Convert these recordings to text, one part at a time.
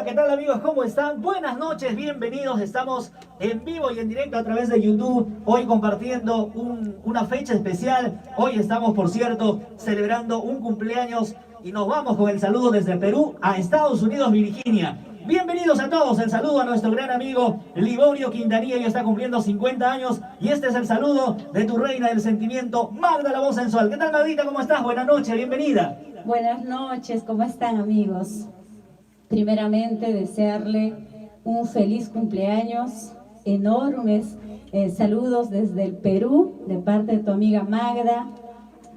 Hola, ¿qué tal amigos? ¿Cómo están? Buenas noches, bienvenidos. Estamos en vivo y en directo a través de YouTube, hoy compartiendo una fecha especial. Hoy estamos, por cierto, celebrando un cumpleaños y nos vamos con el saludo desde Perú a Estados Unidos, Virginia. Bienvenidos a todos, el saludo a nuestro gran amigo Liborio Quintanilla, que está cumpliendo 50 años, y este es el saludo de tu reina del sentimiento, Magda la voz sensual. ¿Qué tal, Magdita? ¿Cómo estás? Buenas noches, bienvenida. Buenas noches, ¿cómo están, amigos? Primeramente, desearle un feliz cumpleaños, enormes saludos desde el Perú, de parte de tu amiga Magda,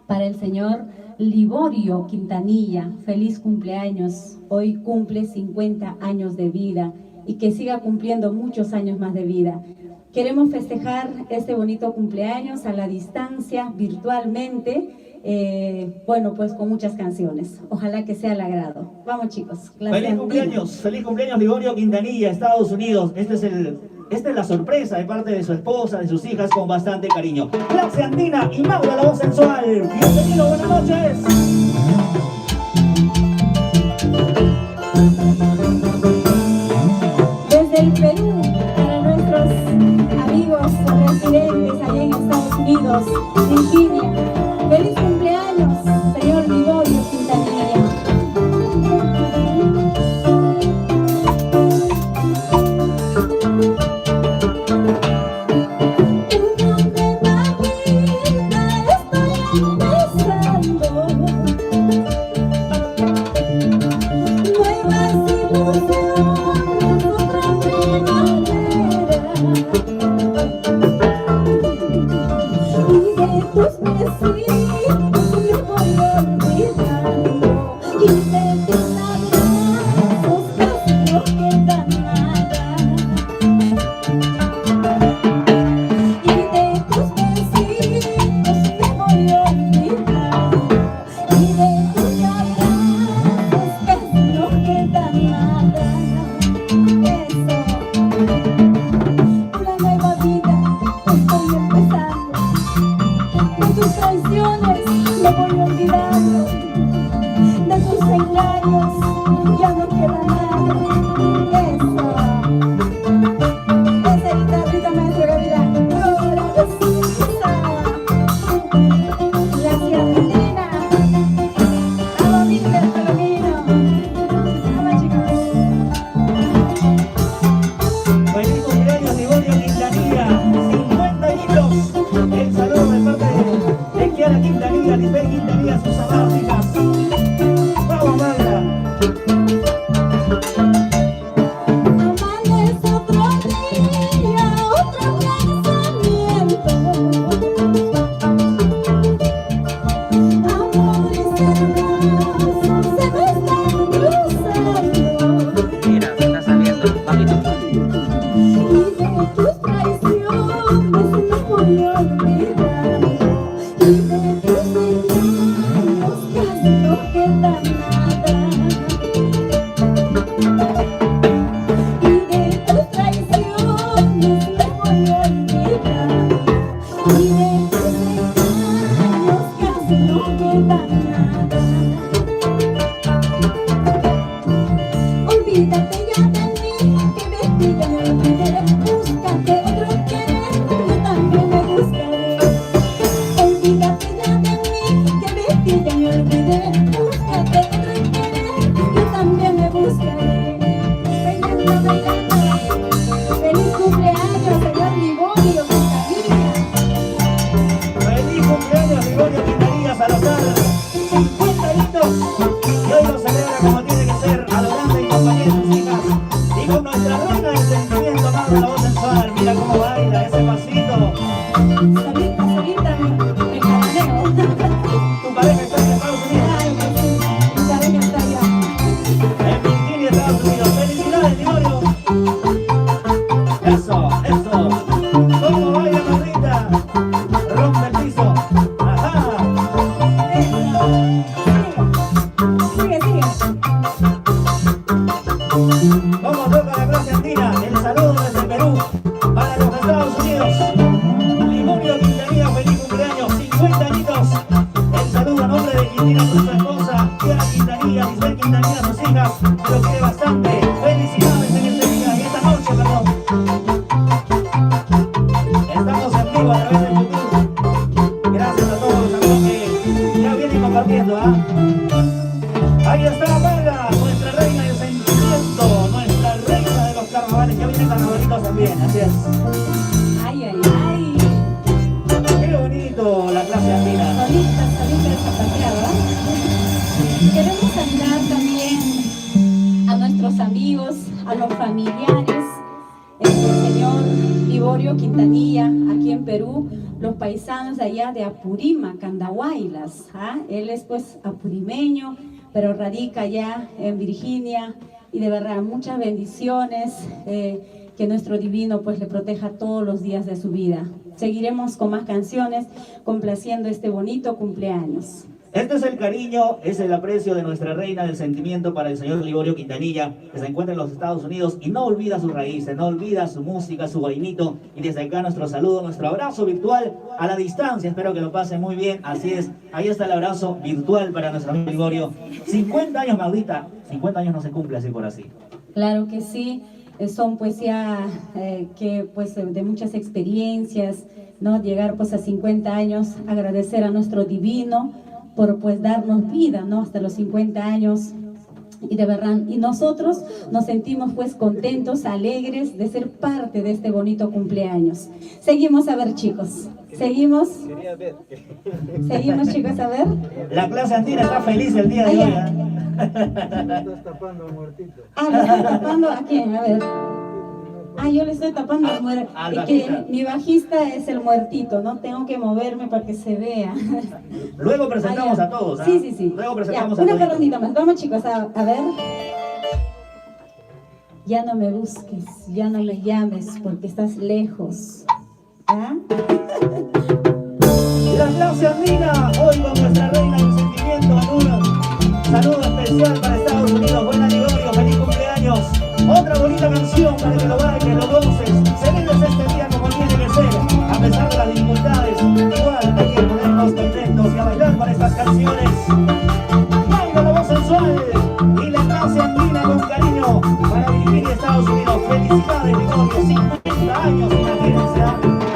para el señor Liborio Quintanilla. Feliz cumpleaños, hoy cumple 50 años de vida y que siga cumpliendo muchos años más de vida. Queremos festejar este bonito cumpleaños a la distancia, virtualmente, bueno, pues con muchas canciones. Ojalá que sea al agrado. Vamos, chicos. Feliz cumpleaños Liborio Quintanilla, Estados Unidos. Esta es la sorpresa de parte de su esposa, de sus hijas, con bastante cariño. Clase Andina y Magda la voz sensual. Bienvenido, buenas noches. Desde el Perú, para nuestros amigos residentes allá en Estados Unidos, Virginia. ¡Feliz cumpleaños, señor Liborio Quintanilla! Quintanilla, su esposa, Diana Quintanilla, Lisbeth Quintanilla, sus hijas, lo quiere bastante. ¡Felicidades! amigos, a los familiares del señor Liborio Quintanilla, aquí en Perú, los paisanos de allá de Apurímac, Andahuaylas. ¿Ah? Él es pues apurimeño, pero radica allá en Virginia, y de verdad muchas bendiciones, que nuestro divino pues le proteja todos los días de su vida. Seguiremos con más canciones complaciendo este bonito cumpleaños. Este es el cariño, es el aprecio de nuestra reina del sentimiento para el señor Liborio Quintanilla, que se encuentra en los Estados Unidos y no olvida sus raíces, no olvida su música, su guainito. Y desde acá nuestro saludo, nuestro abrazo virtual a la distancia. Espero que lo pasen muy bien. Así es, ahí está el abrazo virtual para nuestro amigo Liborio. 50 años, Maudita. 50 años no se cumple así por así. Claro que sí. Son pues ya que pues de muchas experiencias, ¿no? Llegar pues a 50 años, agradecer a nuestro divino por pues darnos vida, ¿no? Hasta los 50 años, y de verdad, y nosotros nos sentimos pues contentos, alegres de ser parte de este bonito cumpleaños. Seguimos a ver, chicos, seguimos chicos, a ver. La clase andina está feliz el día de hoy, ¿eh? Estás tapando al muertito. Ah, ¿le estoy tapando a quién? A ver. Ah, yo le estoy tapando al muertito. Es que mi bajista es el muertito, ¿no? Tengo que moverme para que se vea. Luego presentamos a todos, ¿eh? Sí, sí, sí. Luego presentamos ya, a todos. una carrondita más. Vamos, chicos, a ver. Ya no me busques, ya no me llames porque estás lejos. ¿Ah? La clase andina, hoy con nuestra reina del sentimiento, un saludo especial para Estados Unidos. Buena Liborio, feliz cumpleaños. Otra bonita canción para que lo bailes, lo goces. Celebres este día como tiene que ser, a pesar de las dificultades. Igual hay que ponernos contentos y a bailar con estas canciones. Baila la voz sensual y la clase andina con cariño para Virginia, Estados Unidos. Felicidades, Liborio, 50 años, imagínense.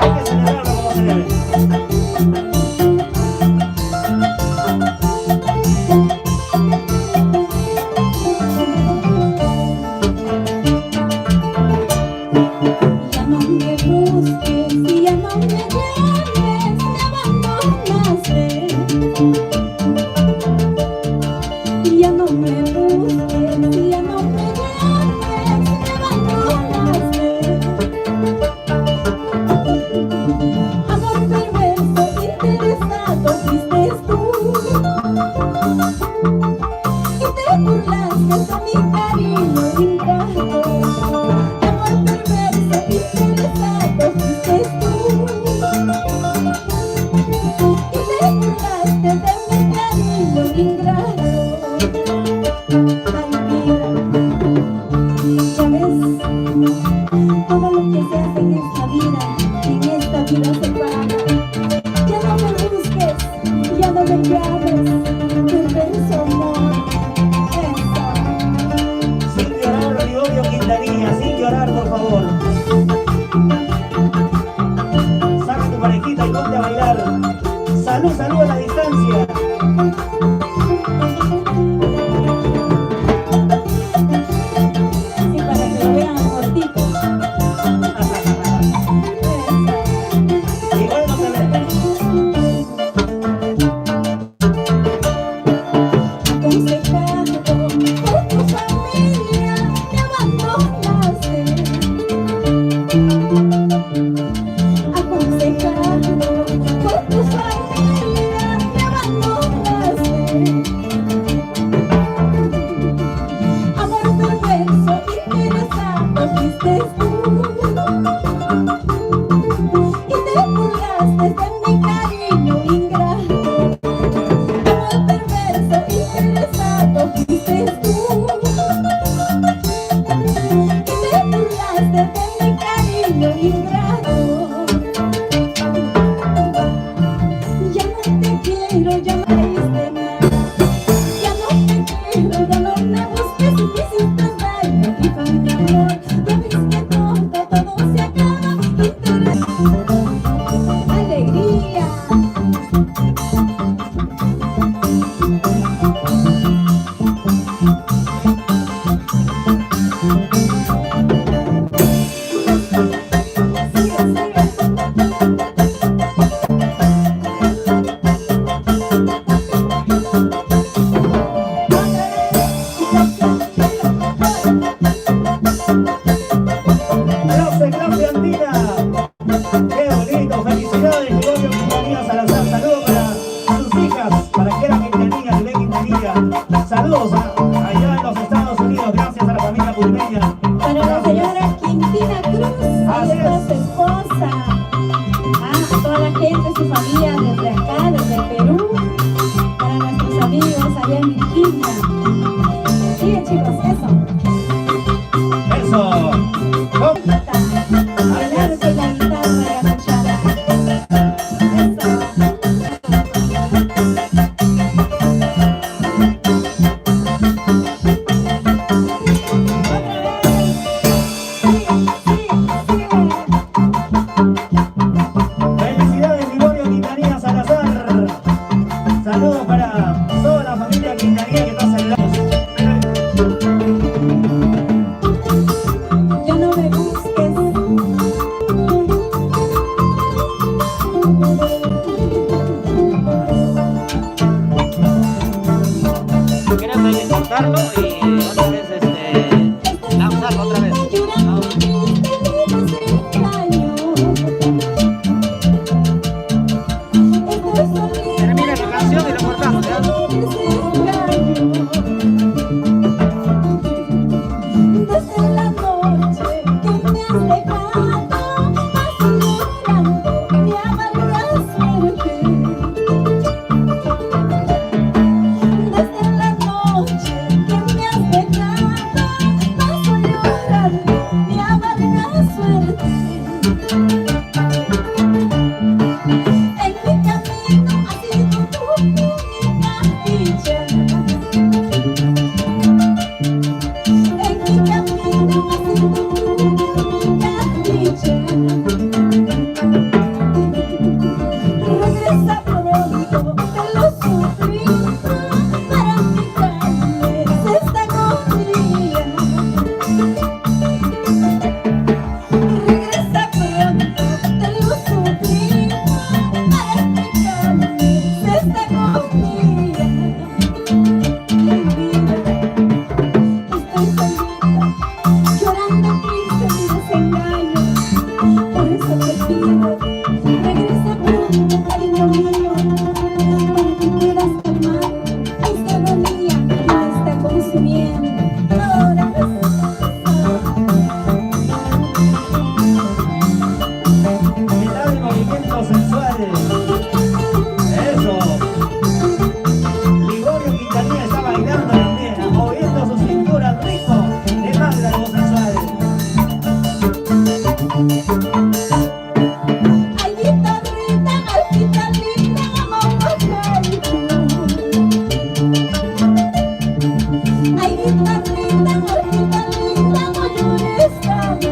Hay que celebrarlo como se debe. Sin llorar, por favor. Eso. ¡Vamos! El arco y la guitarra y la cuchara. Eso. Felicidades, Liborio Quintanilla Salazar. Saludos para toda la familia Quintanilla que está celebrando. Ya no me busques. ¿Quieres cortarlo y otra vez lanzarlo otra vez? Termina la canción y lo cortamos, ¿ya? Desde la noche que me has dejado, vas ignorando mi amarga suerte. Desde la noche que me has dejado, vas llorando mi amarga suerte. En mi camino ha sido tu única dicha. En mi camino ha sido tu única dicha. Regresa pronto, te lo suplico, para quitarme esta agonía. Regresa pronto, te lo suplico, para quitarme esta agonía. Estoy solita, llorando triste mi desengaño. Por eso te pido, regresa pronto, cariño mío, para que puedas calmar esta agonía que me está consumiendo. Ahora Mitad de movimiento sensual. Eso. Liborio Quintanilla está bailando también, moviendo su cintura al ritmo de Magda, la voz sensual. ay, guitarrita linda, vamos a bailar. Ay, guitarrita linda, no llores tanto.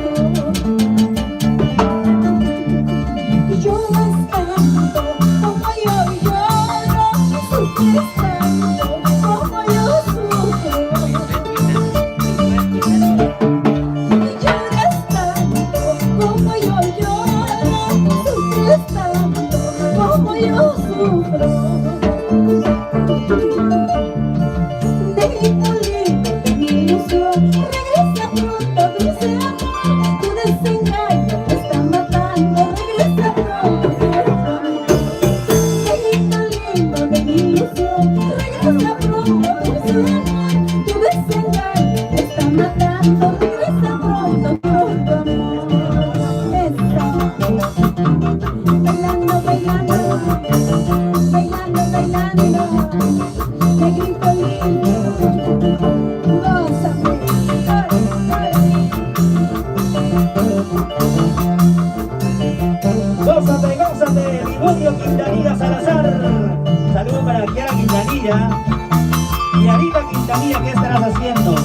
Lloras tanto como yo lloro, sufres tanto como yo sufro. Lloras tanto como yo lloro, sufres tanto como yo sufro. Negrito lindo de mi ilusión, regresa pronto, dulce amor, tu desengaño me está matando, regresa pronto, negrito lindo de mi ilusión, regresa pronto, dulce amor, tu desengaño me está matando, regresa pronto, pronto amor. Bailando, bailando, bailando, bailando, negrito lindo, gózame, Gózate, gózate, Liborio Quintanilla Salazar. Saludos para Kiara Quintanilla. Y Arita Quintanilla, ¿qué estarás haciendo?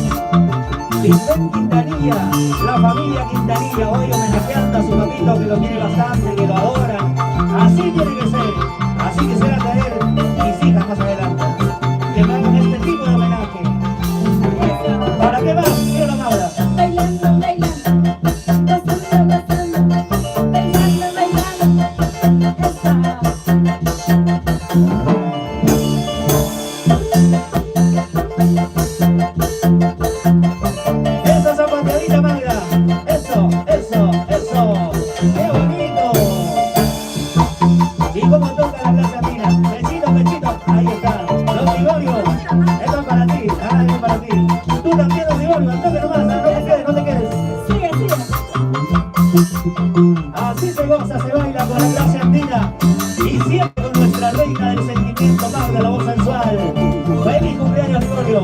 Lisbeth Quintanilla, la familia Quintanilla, hoy homenajeando a su papito que lo quiere bastante, que lo adora. Así tiene que ser, así quisiera tener mis hijas más adelante, que me hagan este tipo de homenaje. ¿Para qué más? Quiero la Maura. bailando, bailando, gozando, gozando, bailando, bailando, Esa zapateadita, Magda. Eso, eso, eso. ¡Qué bonito! ¿Y cómo toca la clase andina? Pechito, pechito. Ahí está. Los Liborio. Esto es para ti. Ah, esto es para ti. Tú también, los Liborio. Al toque nomás. No te quedes, no te quedes. sigue, sigue. Así se goza, se baila con la clase andina. Y siempre con nuestra reina del sentimiento, Magda, la voz sensual. ¡Feliz cumpleaños, Liborio!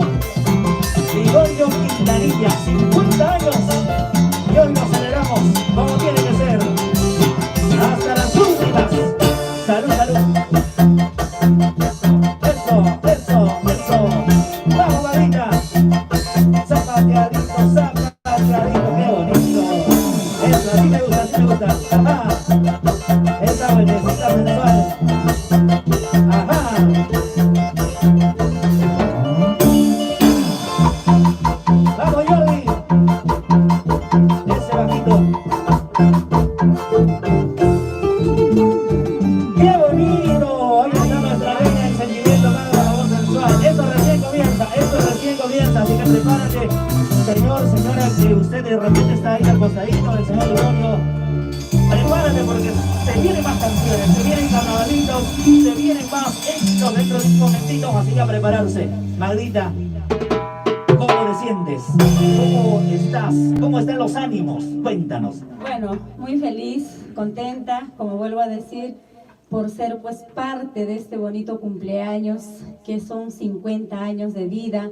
Liborio Quintanilla. familia, 50 años. Y hoy nos celebramos como tiene que ser. Hasta las últimas. Salud, salud. Eso. Vamos, Magrita. Zapateadito, qué bonito. Eso, así me gusta. Ajá. Esa buenecita sensual. Ajá. Vamos, Jordi. Ese bajito. ¡Qué bonito! Hoy está nuestra reina del sentimiento, más la voz sensual. Esto recién comienza, así que prepárate, señora, que usted de repente está ahí al costadito del señor Liborio. Prepárate porque se vienen más canciones, se vienen carnavalitos, se vienen más éxitos dentro de unos momentitos, así que a prepararse. Magdita, ¿cómo te sientes? ¿Cómo estás? ¿Cómo están los ánimos? Cuéntanos. Bueno, muy feliz, contenta, como vuelvo a decir, por ser pues parte de este bonito cumpleaños, que son 50 años de vida,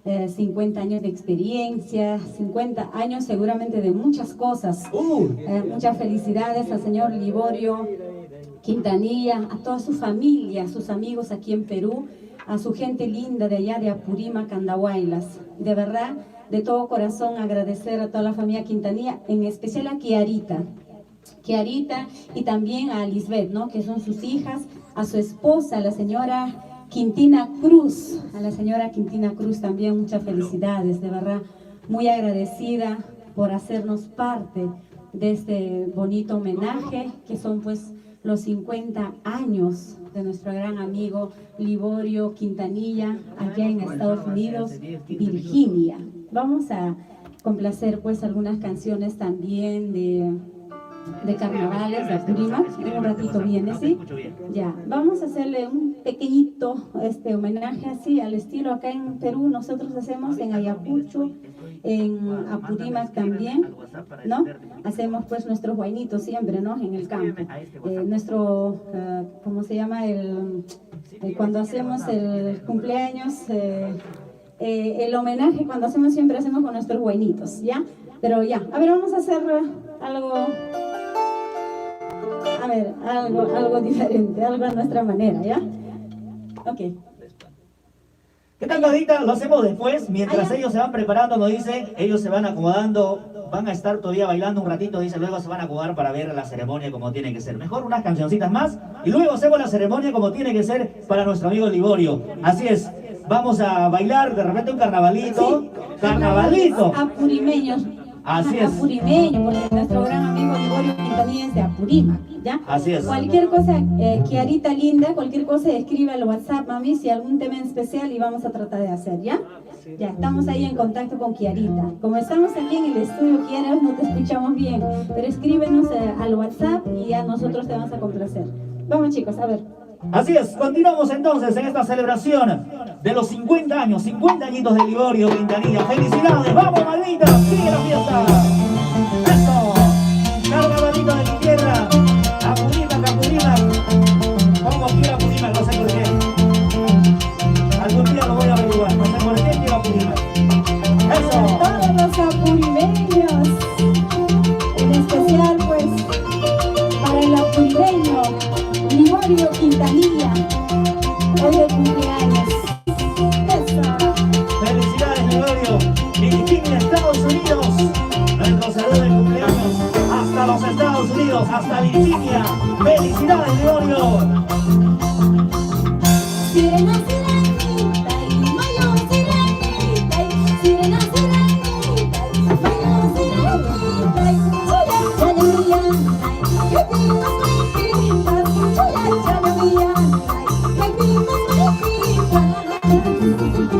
50 años de experiencia, 50 años seguramente de muchas cosas. Muchas felicidades al señor Liborio Quintanilla, a toda su familia, a sus amigos aquí en Perú, a su gente linda de allá de Apurímac, Andahuaylas. De verdad, de todo corazón agradecer a toda la familia Quintanilla, en especial a Kiarita y también a Lisbeth, ¿no? Que son sus hijas, a su esposa, la señora Quintina Cruz, también muchas felicidades, de verdad, muy agradecida por hacernos parte de este bonito homenaje, que son pues los 50 años de nuestro gran amigo Liborio Quintanilla, allá en Estados Unidos, Virginia. Vamos a complacer pues algunas canciones también de carnavales de Apurímac. En un ratito viene, ¿sí? Ya, vamos a hacerle un pequeñito homenaje así al estilo acá en Perú. Nosotros hacemos en Ayacucho, en Apurímac también, ¿no? Hacemos pues nuestros guainitos siempre, ¿no? En el campo. Nuestro, ¿cómo se llama? Cuando hacemos el cumpleaños, el homenaje, cuando hacemos siempre hacemos con nuestros guainitos, ¿ya? Pero ya, a ver, vamos a hacer algo diferente, algo a nuestra manera, ¿ya? Ok. ¿Qué tal, Magdita? Lo hacemos después, mientras ellos se van preparando, nos dice, ellos se van acomodando, van a estar todavía bailando un ratito, dice, luego se van a acomodar para ver la ceremonia como tiene que ser. Mejor unas cancioncitas más y luego hacemos la ceremonia como tiene que ser para nuestro amigo Liborio. Así es, vamos a bailar de repente un carnavalito. Sí, ¡Carnavalito! Apurimeños. Así es. Apurimeño, porque nuestro gran amigo Liborio Quintanilla es de Apurímac, ¿ya? Así es. Cualquier cosa, Kiarita linda, cualquier cosa escribe al WhatsApp, mami, si algún tema en especial y vamos a tratar de hacer, ¿ya? Ya, estamos ahí en contacto con Kiarita. Como estamos aquí en el estudio, Kiara, no te escuchamos bien, pero escríbenos al WhatsApp y ya nosotros te vamos a complacer. Vamos, chicos, a ver. Así es, continuamos entonces en esta celebración de los 50 años, 50 añitos de Liborio Quintanilla. ¡Felicidades! ¡Vamos, Magdita! ¡Sigue la fiesta! ¡Eso! ¡Carnavalito de mi tierra! ¡Apurímac! ¿Cómo quiero Apurímac? No sé por qué. Algún día lo voy a averiguar. No sé por qué quiero Apurímac. ¡Eso! Todos los apurimeños, en especial pues para el apurimeño Liborio Quintanilla, hoy de cumpleaños. Eso. ¡Felicidades, Liborio! Virginia, Estados Unidos. Nuestro saludo de cumpleaños hasta los Estados Unidos, hasta Virginia. ¡Felicidades, Liborio! Sirena, sirenita, y mayo, sirenita, y sirena, sirenita, y mayo, sirenita, y chuya, mía, que pimas mariquitas, chuya, mía, que pimas mariquitas.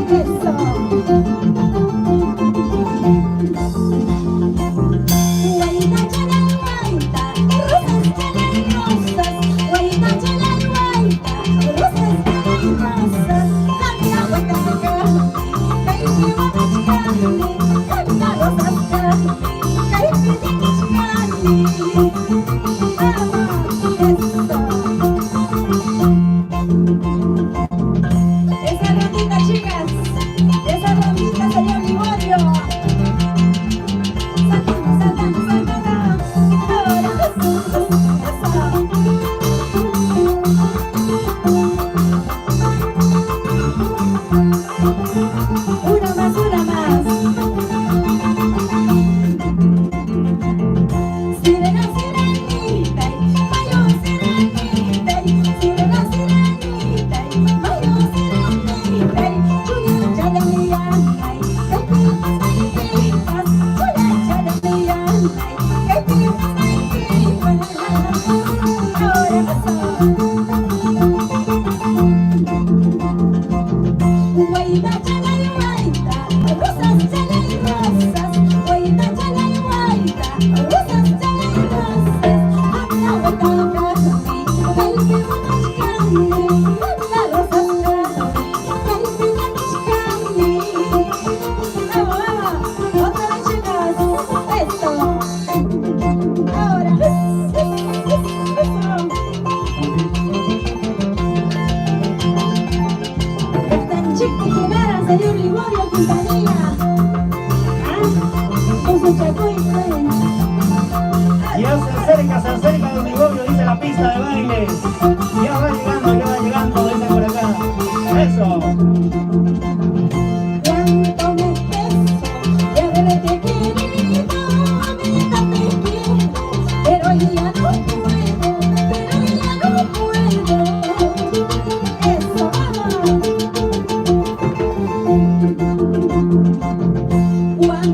Eso. Guaita, chala, guaita, rosas, chala, rosas, guaita, chala, guaita.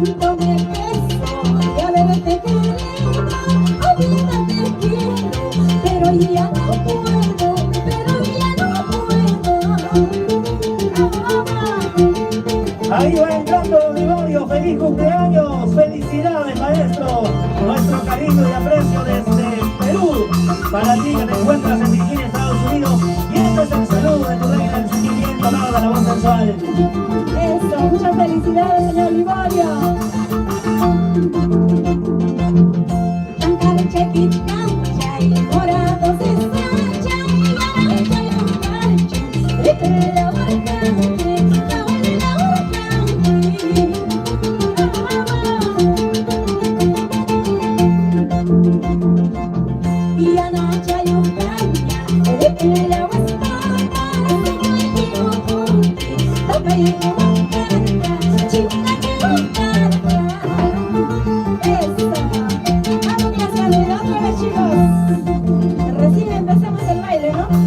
cuánto me pesó de haberte querido. Ahorita te quiero, pero ya no puedo, pero ya no puedo. Ahí va entrando Liborio, feliz cumpleaños, felicidades maestro, nuestro cariño y aprecio desde Perú, para ti que te encuentras en Virginia, Estados Unidos, y este es el saludo de tu reina del sentimiento, Magda, la voz sensual. Eso, muchas felicidades, señor Liborio.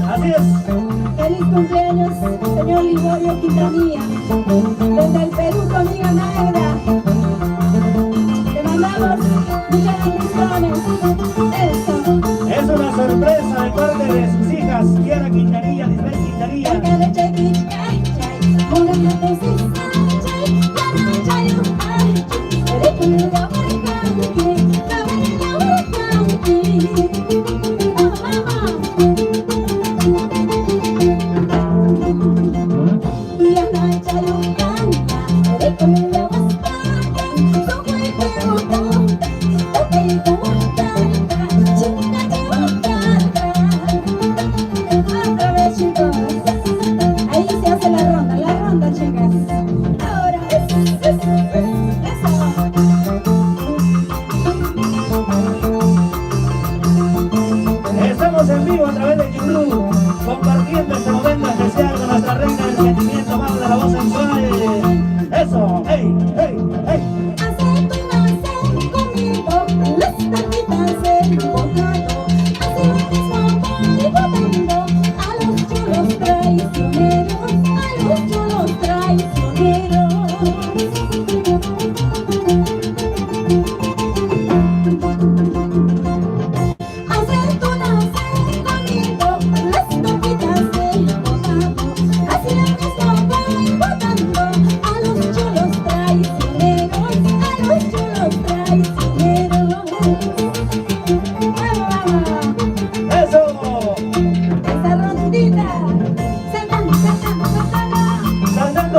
Así es. Feliz cumpleaños, señor Liborio Quintanilla, desde el Perú con mi Magda. Te mandamos muchas bendiciones. Eso. Es una sorpresa de parte de sus hijas, Kiara Quintanilla, Lisbeth Quintanilla. Estamos en vivo a través de YouTube, compartiendo este momento especial con nuestra reina del sentimiento, Magda, la voz sensual. Eso, hey, hey, hey.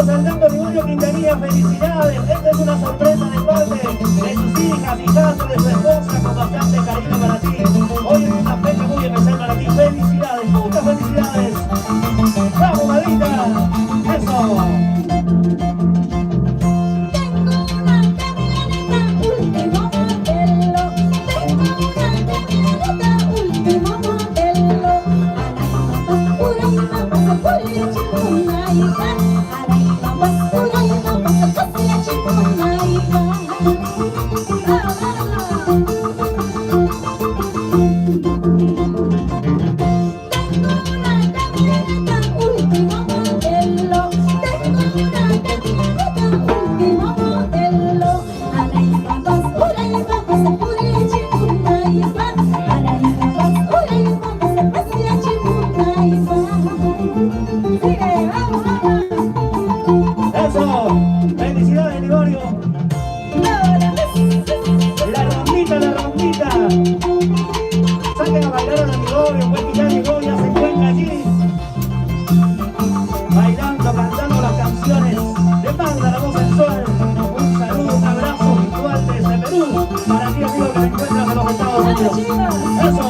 Saltando Liborio Quintanilla, felicidades. Esta es una sorpresa de parte de sus hijas, hijastros, de su esposa, con bastante cariño para ti. Hoy es una fecha muy especial para ti. Felicidades, muchas felicidades. ¡Vamos, Madita! ¡Eso! ¡Felicidades, Liborio! La rondita. Saquen a bailar a Liborio, pues que ya Liborio se encuentra allí. Bailando, cantando las canciones de Magda, la voz sensual. Un saludo, un abrazo virtual desde Perú. Para ti, amigo, que te encuentras en los Estados Unidos. ¡Eso!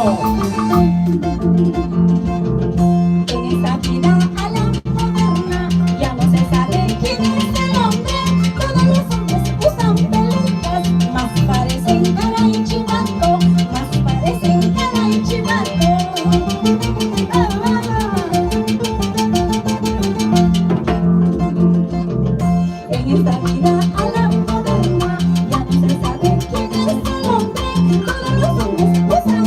En esta vida a la moderna ya no se sabe quién es el hombre. Todos los hombres usan pelucas, más parecen cara y chivato, más parecen cara y chivato. En esta vida a la moderna ya no se sabe quién es el hombre. Todos los hombres usan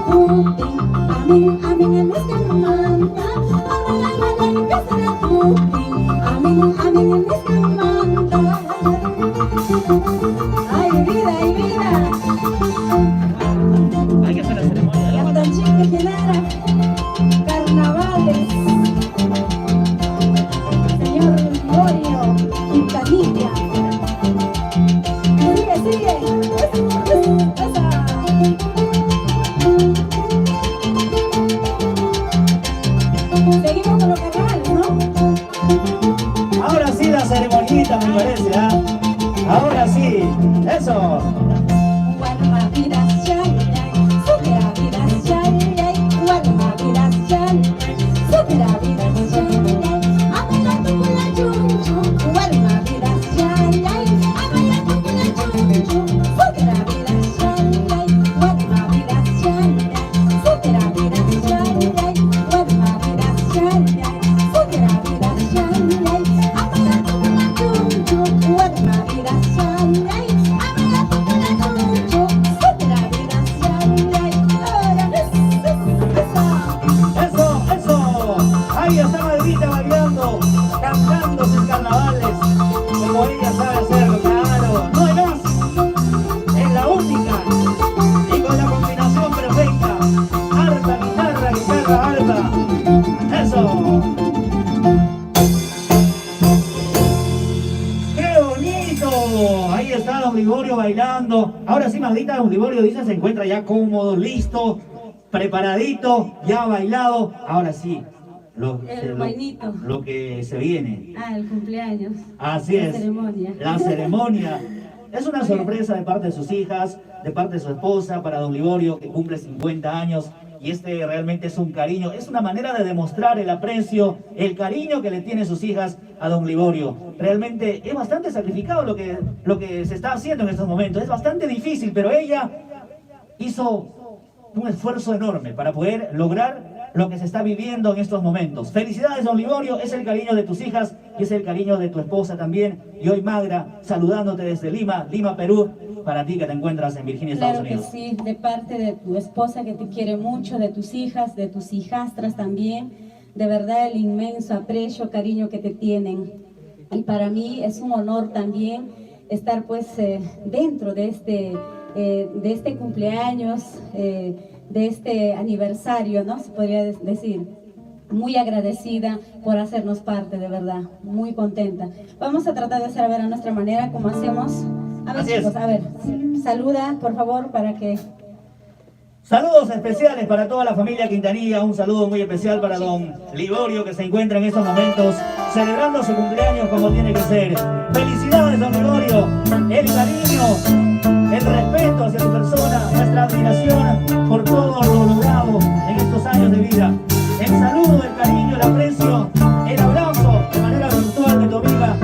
Putin, amin, amin, en este manta. Amin, que será Putin, amin, amin, en este manta. Ay, vida, ay, vida. Hay que hacer la ceremonia. La canción que genera carnavales. Señor Gregorio Quintanilla. Sigue, sigue. Esa. Seguimos con los carnavales, ¿no? Ahora sí la ceremonita me parece, ¿ah? Ahora sí, eso. Warma vidas yay, supera vidas yay, warma vidas yay, supera vidas yay. Amala tu kula chunchu, warma vidas yay, amala tu kula chunchu, supera vidas yay, warma vidas yay, supera vidas yay, warma vidas yay, supera vidas yay, amala tu kula chunchu, warma vidas yay, amala tu kula chunchu, supera vidas yay. Ahora Eso. Ahí está Madrita bailando, cantando sus carnavales, como ella sabe hacerlo, claro. No hay más. Es la única. Y con la combinación perfecta. Arpa, guitarra, arpa. Eso. ¡Qué bonito! Ahí está Don Liborio bailando. Ahora sí, Magdita, Don Liborio dice se encuentra ya cómodo, listo, preparadito, ya bailado. Ahora sí, El vainito. lo que se viene. Ah, el cumpleaños. Así La es. ceremonia. La ceremonia. Es una sorpresa de parte de sus hijas, de parte de su esposa, para Don Liborio, que cumple 50 años. Y este realmente es un cariño, es una manera de demostrar el aprecio, el cariño que le tienen sus hijas a Don Liborio. Realmente es bastante sacrificado lo que se está haciendo en estos momentos. Es bastante difícil, pero ella hizo un esfuerzo enorme para poder lograr lo que se está viviendo en estos momentos. Felicidades, Don Liborio, es el cariño de tus hijas y es el cariño de tu esposa también. Y hoy Magra, saludándote desde Lima, Perú, para ti que te encuentras en Virginia, Estados Claro que Unidos. sí, de parte de tu esposa que te quiere mucho, de tus hijas, de tus hijastras también. De verdad el inmenso aprecio, cariño que te tienen. Y para mí es un honor también estar pues dentro de este cumpleaños, de este aniversario, ¿no? Se podría decir. Muy agradecida por hacernos parte, de verdad, muy contenta. Vamos a tratar de hacer a ver a nuestra manera como hacemos. A ver, Así es. chicos, a ver, saluda, por favor, para que... Saludos especiales para toda la familia Quintanilla, un saludo muy especial para Don Liborio, que se encuentra en estos momentos celebrando su cumpleaños como tiene que ser. Felicidades, Don Liborio, el cariño, el respeto hacia tu persona, nuestra admiración por todo lo logrado en estos años de vida. El saludo, el cariño, el aprecio, el abrazo de manera virtual de tu amiga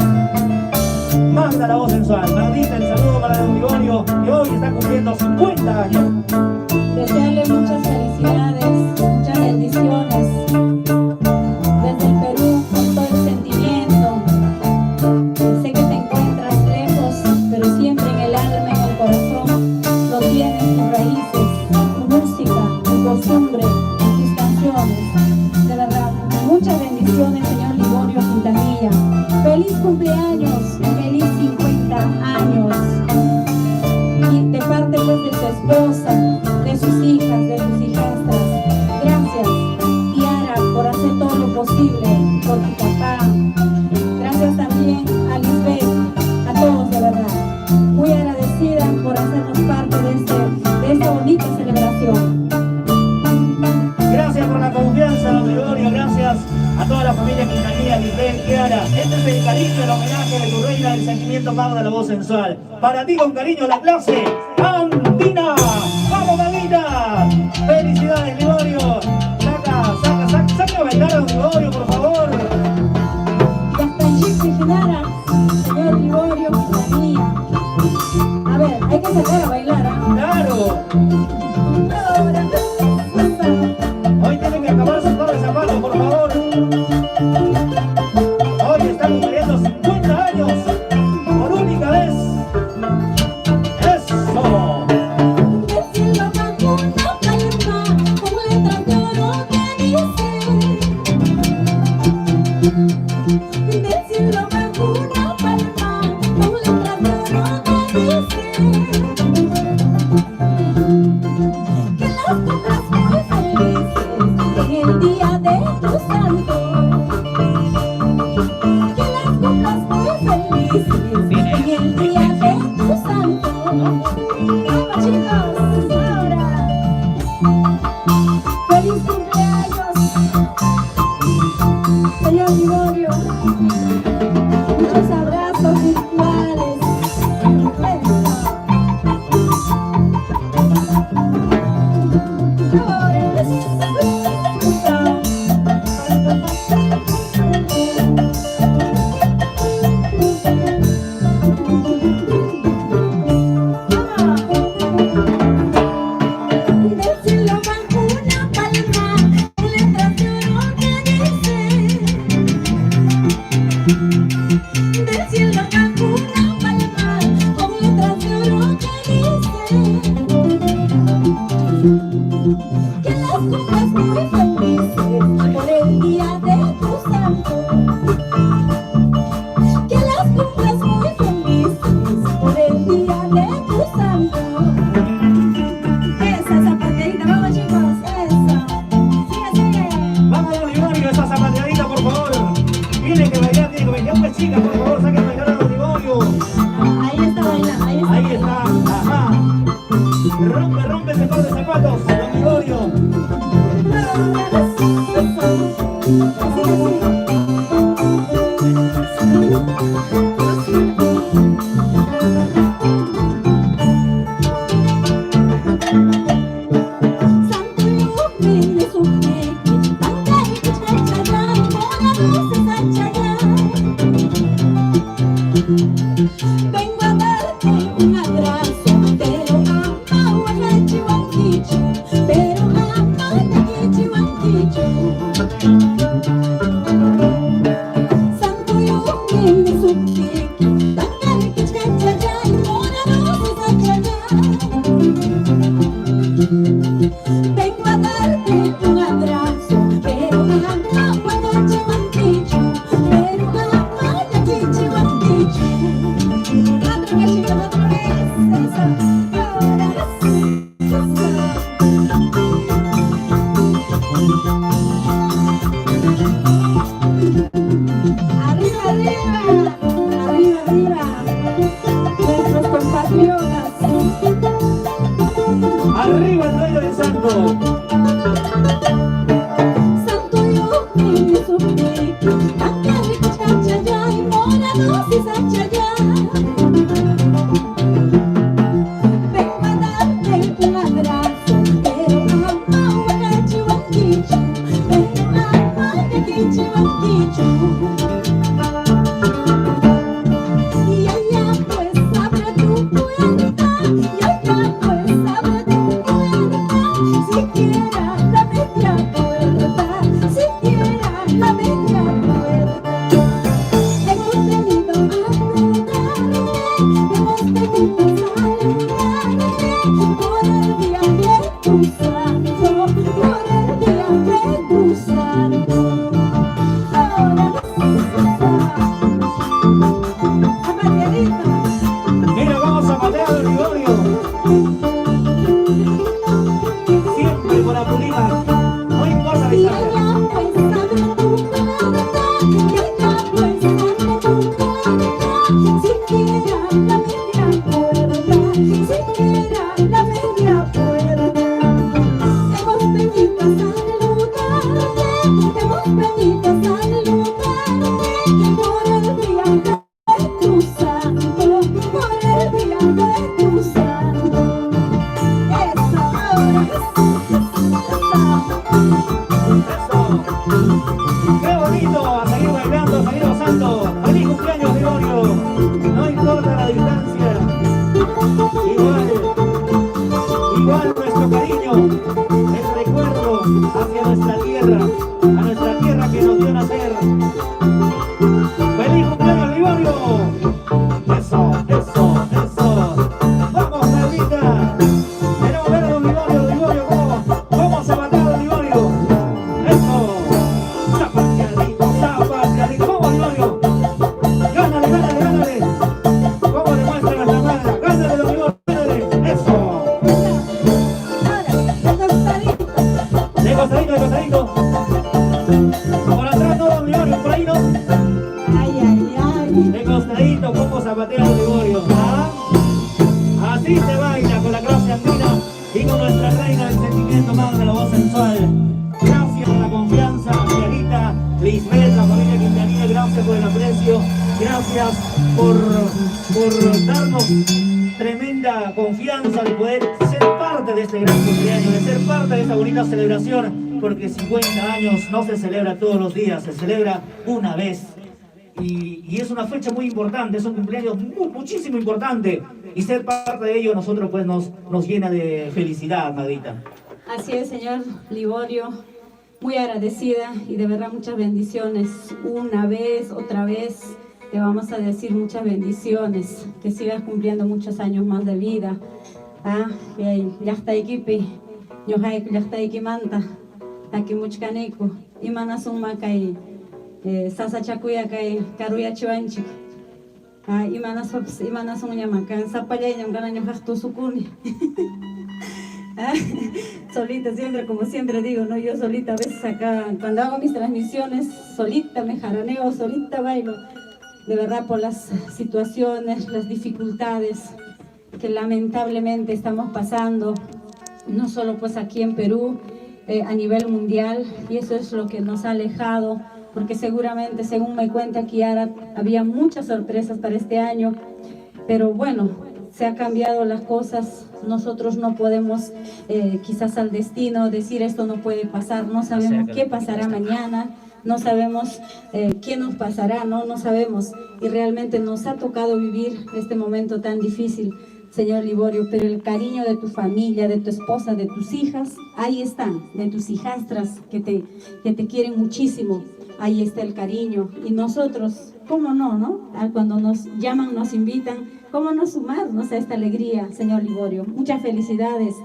Magda, la voz sensual. Magdita, el saludo para Don Liborio, que hoy está cumpliendo 50 años. Desearle muchas felicidades, muchas bendiciones desde el Perú con todo el sentimiento. Sé que te encuentras lejos, pero siempre en el alma, en el corazón, lo tienes tus raíces, tu música, tu costumbre, tus canciones. De verdad, muchas bendiciones, señor Liborio Quintanilla. Feliz cumpleaños, feliz 50 años. Y de parte pues de su esposa, de sus hijas, de sus hijastras. Gracias, Kiara, por hacer todo lo posible por tu papá. Gracias también a Lisbeth, a todos de verdad. Muy agradecida por hacernos parte de esta bonita celebración. Gracias por la confianza, Don Liborio, gracias a toda la familia Quintanilla, Lisbeth, Kiara. Este es el cariño, el homenaje de tu reina del sentimiento, Magda, la voz sensual. Para ti, con cariño, la clase andina. ¡Vamos, Magdita! ¡Felicidades, Liborio! Saca a bailar a Don Liborio, por favor. Y hasta el Gypsy Genara, señor Liborio Quintanilla. A ver, hay que sacar a bailar, ¿ah? ¡Claro! Hoy tienen que acabar su par de zapatos, por favor. Hoy están cumpliendo 50 años por única vez. ¡Eso! Que las cumplas muy felices por el día de tu santo. Que las cumplas muy felices por el día de tu santo. Esa zapateadita, vamos chicos, esa. Sigue, sigue. Vamos, don Liborio, esa zapateadita, por favor. Tiene que bailar, tiene que bailar. Una chica, por favor, saquen a bailar a don Liborio. Ahí está bailando, ahí está. Ahí está, ajá. Rompe, rompe ese par de zapatos, don Liborio. Así, así. Vengo a darte un abrazo, pero amo a Chihuanquichu, pero amo a Chihuanquichu. Santo Yumi Sukiki, Tangari Kichkachaya, Mora Rosa Sachaya. Vengo a darte un abrazo, pero amo a Chihuanquichu, pero amo a Chihuanquichu. Otra vez, chicos, otra vez. Eso. Ahora sí. Arriba, arriba. Arriba, arriba. Nuestros compatriotas. Arriba el rey del santo. Santo Yumi Sukiki, Tangari Kichkachaya, Mora Rosa Sachaya. Vengo a darte un abrazo, pero amo a Chihuanquichu, pero amo a Chihuanquichu. Y allá pues abre tu puerta, y allá pues abre tu puerta, siquiera la media puerta, siquiera la media puerta. Hemos venido a saludarte, hemos venido a saludarte, por el día de tu santo, por el día de tu santo. Ahora zapateadito. Mira, vamos a patear el Liborio. Siempre con la pulida. No importa la Y distancia. allá pues abre tu puerta, y allá pues abre tu puerta, siquiera la media puerta, siquiera la media puerta. Hemos venido a saludarte, hemos venido a saludarte, por el día de tu santo, por el día de tu santo. Eso, ahora Eso. Qué bonito, a seguir bailando, a seguir gozando. Feliz cumpleaños, Liborio. No importa la distancia. Igual nuestro cariño, el recuerdo hacia nuestra tierra que nos dio nacer. ¡Feliz cumpleaños, Liborio! Eso, eso, eso. ¡Vamos, Paulita! Queremos ver a don Liborio, cómo se ha matado don Liborio. ¡Eso! ¡Zapateadito, zapateadito! ¡Vamos, Liborio! ¡Gánale, gánale, gánale! ¿Cómo le muestra la llamada? ¡Gánale, don Liborio, gánale! ¡Eso! De costadito, de costadito. Por atrás no, don Liborio, por ahí no. ay, ay, ay. De costadito, cómo zapatea don Liborio. ¿Ah? Así se baila con la clase andina y con nuestra reina del sentimiento, madre de la voz sensual. Gracias por la confianza, Margarita, Lisbeth, la familia Quintanilla, gracias por el aprecio, gracias por darnos tremenda confianza de poder ser parte de este gran cumpleaños, de ser parte de esta bonita celebración, porque 50 años no se celebra todos los días, se celebra una vez. Y es una fecha muy importante, es un cumpleaños muchísimo importante, y ser parte de ello nosotros pues nos llena de felicidad, Magdita. Así es, señor Liborio, muy agradecida y de verdad muchas bendiciones. Una vez, otra vez, te vamos a decir muchas bendiciones, que sigas cumpliendo muchos años más de vida. Ya está, equipi. ñuqayku llaqtaykimanta takimuchkaniku imanasunma kay sasachakuya kay karuyachiwanchik. Imanasunñama kan sapallayñam kana ñuqaq tusukuni. Solita siempre, como siempre digo, ¿no? Yo solita a veces acá, cuando hago mis transmisiones, solita me jaraneo, solita bailo. De verdad, por las situaciones, las dificultades que lamentablemente estamos pasando, no solo pues aquí en Perú, a nivel mundial, y eso es lo que nos ha alejado, porque seguramente, según me cuenta Kiara, había muchas sorpresas para este año, pero bueno, se han cambiado las cosas. Nosotros no podemos quizás al destino decir esto no puede pasar, no sabemos qué pasará mañana, no sabemos qué nos pasará, no sabemos, y realmente nos ha tocado vivir este momento tan difícil, señor Liborio, pero el cariño de tu familia, de tu esposa, de tus hijas, ahí están, de tus hijastras que te quieren muchísimo, ahí está el cariño, y nosotros, ¿cómo no? Cuando nos llaman, nos invitan, ¿cómo no sumarnos a esta alegría, señor Liborio? Muchas felicidades,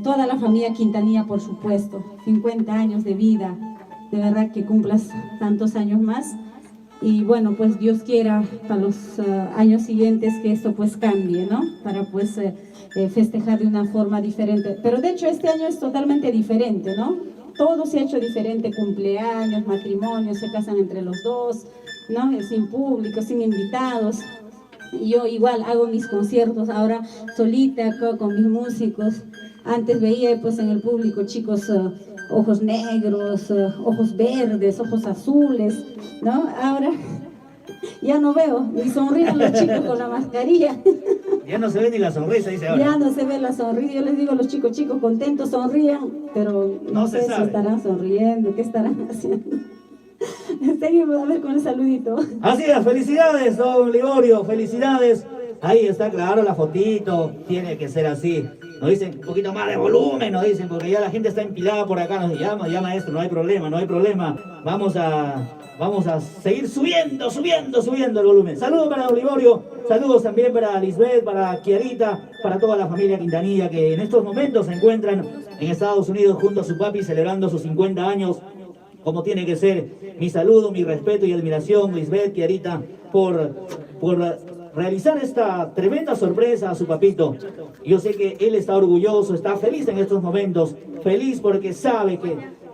toda la familia Quintanilla, por supuesto, 50 años de vida, de verdad que cumplas tantos años más, y bueno, pues Dios quiera para los años siguientes que esto pues cambie, ¿no? Para pues festejar de una forma diferente, pero de hecho este año es totalmente diferente, ¿no? Todo se ha hecho diferente, cumpleaños, matrimonios, se casan entre los dos, ¿no? Sin público, sin invitados. Yo igual hago mis conciertos ahora solita con mis músicos. Antes veía pues en el público chicos ojos negros, ojos verdes, ojos azules, ¿no? Ahora ya no veo, ni sonríen los chicos con la mascarilla. Ya no se ve ni la sonrisa, dice ahora. Ya no se ve la sonrisa. Yo les digo a los chicos, contentos, sonrían, pero no sé si estarán sonriendo, qué estarán haciendo. Seguimos a ver con el saludito. Así es, felicidades, don Liborio, felicidades. Ahí está claro la fotito, tiene que ser así. Nos dicen un poquito más de volumen, nos dicen, porque ya la gente está empilada por acá, nos llama esto, no hay problema. Vamos a seguir subiendo el volumen. Saludos para don Liborio, saludos también para Lisbeth, para Kiarita, para toda la familia Quintanilla que en estos momentos se encuentran en Estados Unidos junto a su papi celebrando sus 50 años. Como tiene que ser, mi saludo, mi respeto y admiración, Lisbeth, Kiarita, por realizar esta tremenda sorpresa a su papito. Yo sé que él está orgulloso, está feliz en estos momentos, feliz porque sabe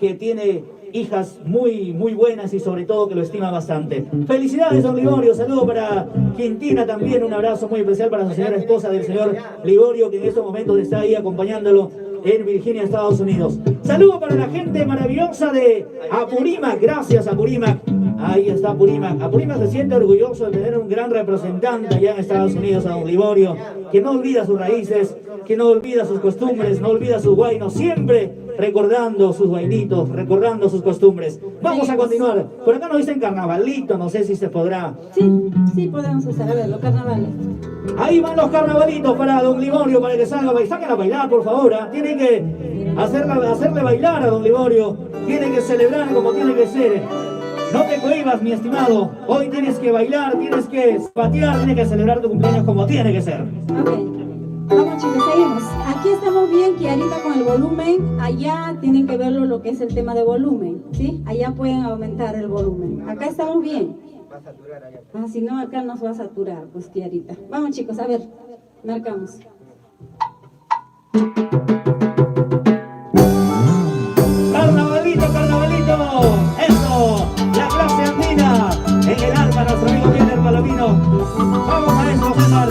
que tiene hijas muy buenas y sobre todo que lo estima bastante. Felicidades, don Liborio, saludo para Quintina también, un abrazo muy especial para su señora esposa del señor Liborio, que en estos momentos está ahí acompañándolo en Virginia, Estados Unidos. Saludo para la gente maravillosa de Apurímac, gracias Apurímac. Ahí está Apurímac. Apurímac se siente orgulloso de tener un gran representante allá en Estados Unidos, a don Liborio, que no olvida sus raíces, que no olvida sus costumbres, no olvida sus guainos, siempre recordando sus guainitos, recordando sus costumbres. Vamos a continuar. Por acá nos dicen carnavalito, no sé si se podrá. Sí podemos hacer, a ver, los carnavales. Ahí van los carnavalitos para don Liborio, para que salga, saquen a bailar, por favor. Tiene que hacerle bailar a don Liborio, tiene que celebrar como tiene que ser. No te cohibas, mi estimado. Hoy tienes que bailar, tienes que patear, tienes que celebrar tu cumpleaños como tiene que ser. Ok. Vamos chicos, seguimos. Aquí estamos bien, Kiarita, con el volumen. Allá tienen que verlo lo que es el tema de volumen, ¿sí? Allá pueden aumentar el volumen. Acá estamos bien. Va a saturar allá. Si no, acá nos va a saturar, pues Kiarita. Vamos chicos, a ver, marcamos. Carnavalito, eso, la clase andina, en el alma nuestro amigo Jenner Palomino. Vamos a eso, César,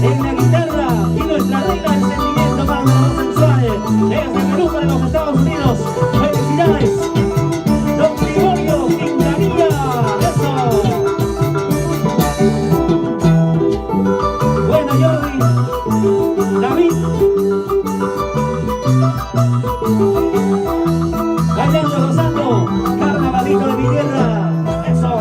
en la guitarra y nuestra reina del sentimiento más sensual, desde Perú para los Estados Unidos. Felicidades, don Liborio Quintanilla, eso. Bueno, Jordi, David. Bailando, gozando, carnavalito de mi tierra, eso.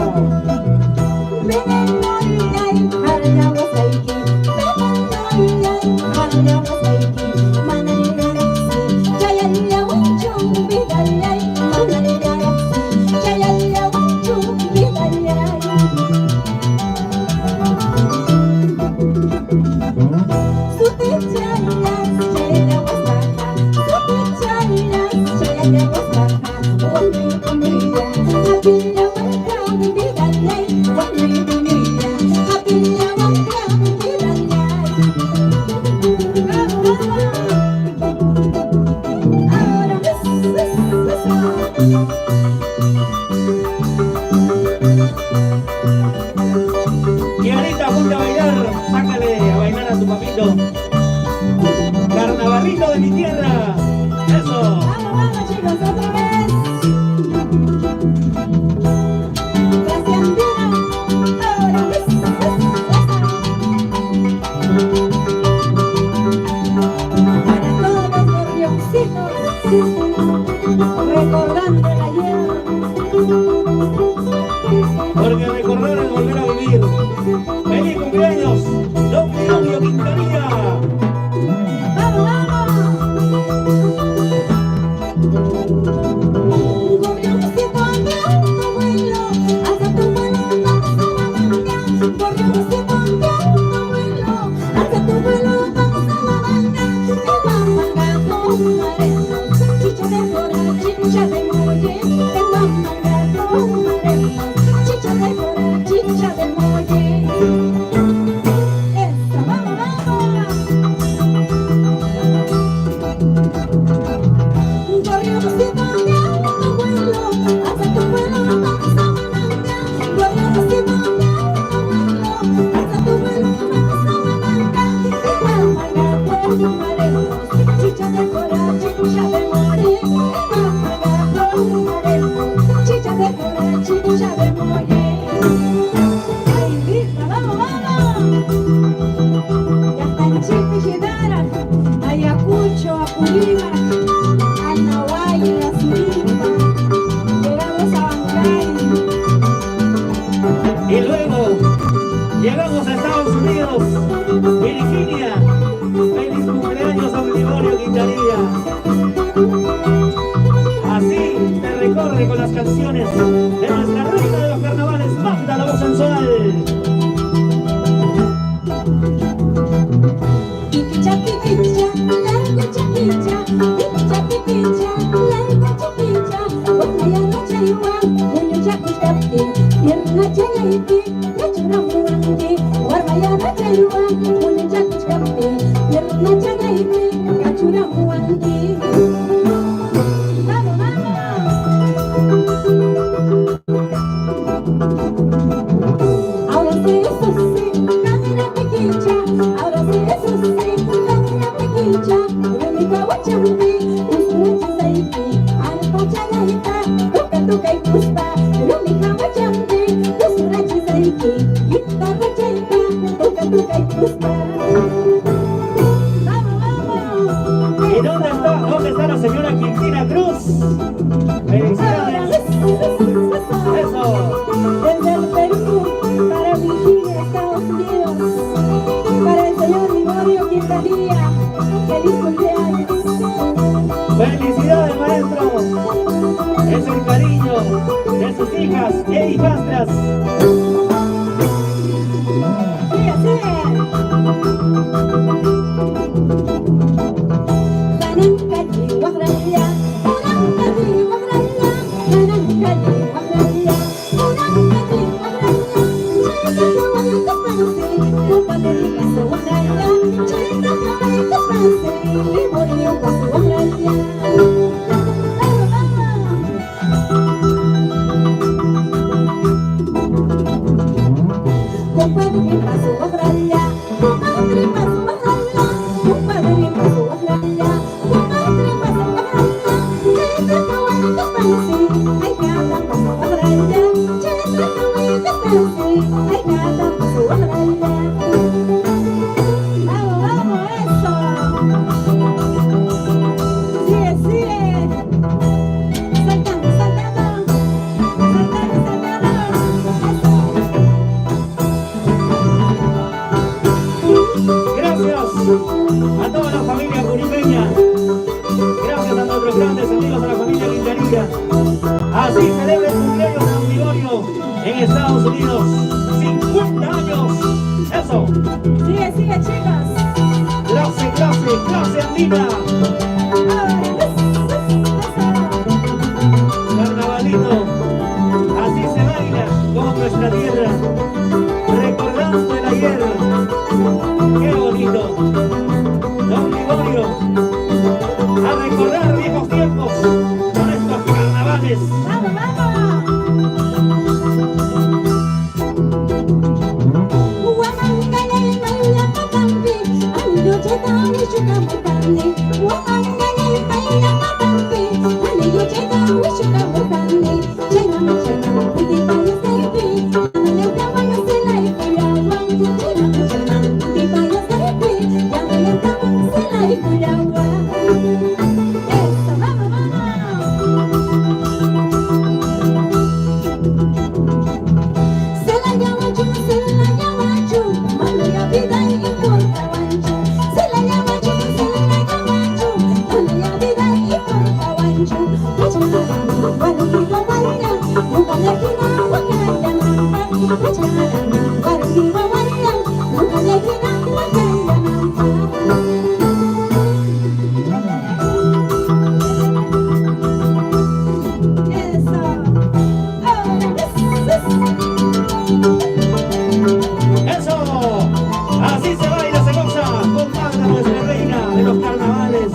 Y ahorita ponte a bailar, sácale a bailar a tu papito. Carnavalito de mi tierra. Eso. Vamos, vamos chicos, otra vez. Gracias, Andina. Ahora, para todos los gorrioncitos, recordando el ayer. Porque recordar es volver a vivir. ¡Feliz cumpleaños, Don Claudio Quintanilla! ¡Vamos, vamos! Gorrioncito andando vuelo, alza tu vuelo, vamos a la banda. Gorrioncito andando vuelo, alza tu vuelo, vamos a la banda. En Guamanga tomaremos chicha de cora, chicha de molle. En Guamanga tomaremos chicha de cora, chicha de molle. ¡Eso, vamos, vamos! Gorrioncito andando vuelo, alza tu vuelo, vamos a la banda. Gorrioncito andando vuelo, alza tu vuelo, vamos a la banda. En Guamanga tomaremos chicha de cora, chicha de molle. En Guamanga tomaremos chicha de cora, chicha de molle. ¡Ay, grita, vamos, vamos! Ya está en Chipijidara, Ayacucho, Apurímac, Anahuay, La Surimpa, llegamos a Bancay. Y luego llegamos a Estados Unidos, Virginia. ¡Feliz cumpleaños, Don Gregorio Quintanilla! Así te recorre con las canciones de nuestra reina de los carnavales, Magda la voz sensual. Pipicha, pipicha, larga chapicha, pipicha, pipicha, larga chapicha, guamaya no chayua, muño chacuchapti, pierna chayaipi, yachura muanti, guamaya no chayua, muño chacuchapti, pierna chayaipi, yachura muanti. ¡Vamos, vamos! Ahora sí, eso sí, camina pequicha. Ahora sí, eso sí, camina pequicha. Rumika wachampi, usuna chisaiki, alpa chagaita, toca toca y puspa. Rumika wachampi, usuna chisaiki, guitarra chaita, toca toca y puspa. ¡Vamos, vamos! ¿Y dónde está la señora Quintina Cruz? ¡Felicidades! ¡Eso! Desde el Perú, para Virginia, Estados Unidos, para el señor Gregorio Quintanilla, feliz cumpleaños. ¡Felicidades, maestro! Es el cariño de sus hijas e hijastras. ¡Sigue, sigue! Janankali, Guajaraya, Janankali, Guajaraya, Janankali, Guajaraya, Janankali, Guajaraya, Chayita kawaii kaspansi, Kupateri kasu Guajaraya, Chayita kawaii kaspansi, Gregorio kasu Guajaraya. ¡Vamos, vamos! Compadre pasu Guajaraya, compadre pasu Guajaraya, compadre pasu Guajaraya, compadre pasu Guajaraya, Chayita kawaii kaspansi, ay kata pasu Guajaraya, Chayita kawaii kaspansi, ay kata pasu Guajaraya. ¡Vamos, vamos, eso! ¡Sigue, sigue! ¡Saltando, saltando! ¡Saltando, saltando! Gracias a toda la familia curipeña. Gracias a nuestros grandes amigos de la familia Quintanilla. Así celebra el cumpleaños de Don Gregorio en Estados Unidos. 50 años. Eso. ¡Sigue, sigue, chicos! Clase, clase, clase andina. ¡Ahora! ¡Eso! Así se baila, se goza con Magda, nuestra reina de los carnavales.